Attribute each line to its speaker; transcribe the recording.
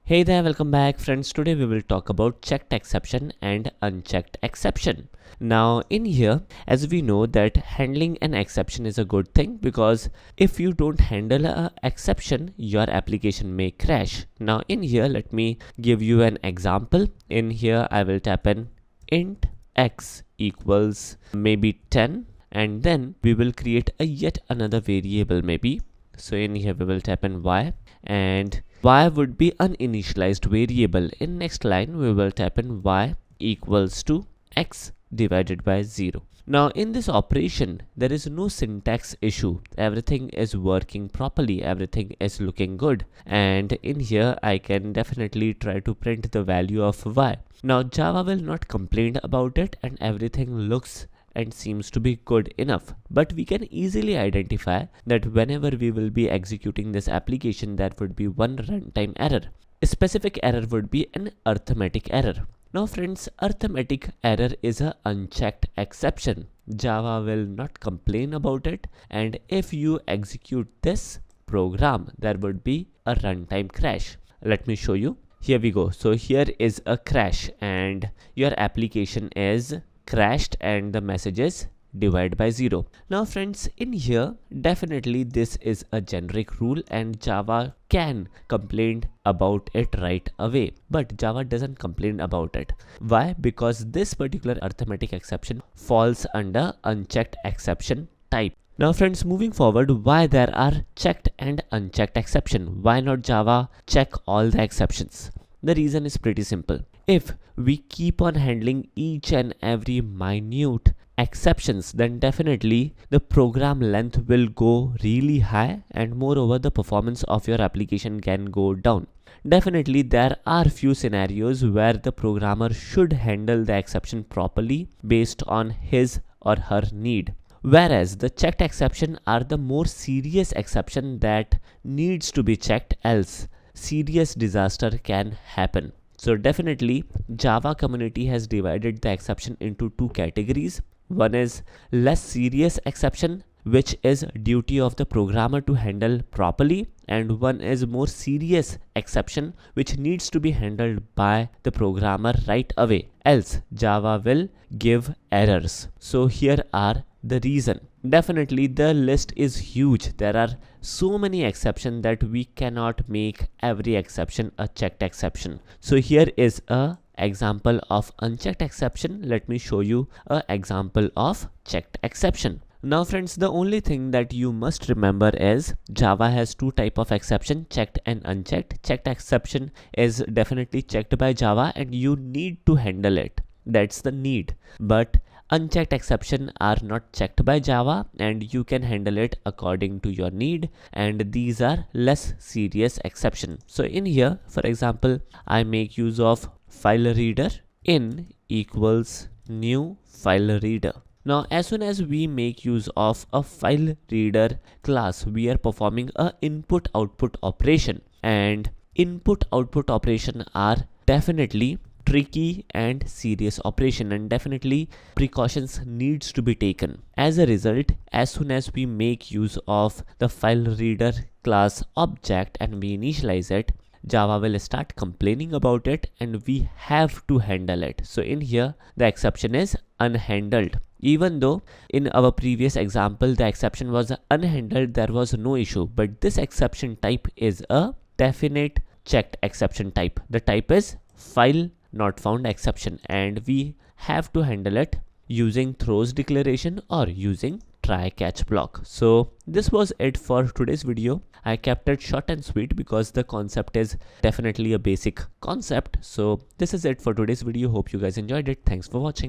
Speaker 1: Hey there, welcome back friends. Today we will talk about checked exception and unchecked exception. Now in here, as we know that handling an exception is a good thing, because if you don't handle a exception, your application may crash. Now in here, let me give you an example. In here I will type in int x equals maybe 10, and then we will create a yet another variable maybe. So in here we will type in y, and y would be uninitialized variable. In next line we will type in y equals to x divided by 0. Now in this operation there is no syntax issue, everything is working properly, everything is looking good, and in here I can definitely try to print the value of y. Now Java will not complain about it and everything looks and seems to be good enough, but we can easily identify that whenever we will be executing this application, there would be one runtime error. A specific error would be an arithmetic error. Now friends, arithmetic error is a unchecked exception. Java will not complain about it, and if you execute this program, there would be a runtime crash. Let me show you. Here we go. So here is a crash and your application is crashed and the message is divide by 0. Now friends, in here definitely this is a generic rule and Java can complain about it right away, but Java doesn't complain about it. Why? Because this particular arithmetic exception falls under unchecked exception type. Now friends, moving forward, why there are checked and unchecked exception? Why not Java check all the exceptions? The reason is pretty simple. If we keep on handling each and every minute exceptions, then definitely the program length will go really high, and moreover the performance of your application can go down. Definitely there are few scenarios where the programmer should handle the exception properly based on his or her need. Whereas the checked exception are the more serious exception that needs to be checked, else serious disaster can happen. So definitely Java community has divided the exception into two categories. One is less serious exception, which is duty of the programmer to handle properly, and one is more serious exception which needs to be handled by the programmer right away, else Java will give errors. So here are the reason. Definitely the list is huge. There are so many exceptions that we cannot make every exception a checked exception. So here is a example of unchecked exception. Let me show you an example of checked exception. Now friends, the only thing that you must remember is Java has two type of exception, checked and unchecked. Checked exception is definitely checked by Java and you need to handle it. That's the need. But unchecked exception are not checked by Java and you can handle it according to your need, and these are less serious exception. So in here, for example, I make use of file reader in equals new file reader. Now as soon as we make use of a file reader class, we are performing a input output operation, and input output operation are definitely tricky and serious operation, and definitely precautions needs to be taken. As a result, as soon as we make use of the file reader class object and we initialize it, Java will start complaining about it and we have to handle it. So in here the exception is unhandled. Even though in our previous example the exception was unhandled, there was no issue, but this exception type is a definite checked exception type. The type is file not found exception, and we have to handle it using throws declaration or using try catch block. So this was it for today's video. I kept it short and sweet because the concept is definitely a basic concept. So this is it for today's video. Hope you guys enjoyed it. Thanks for watching.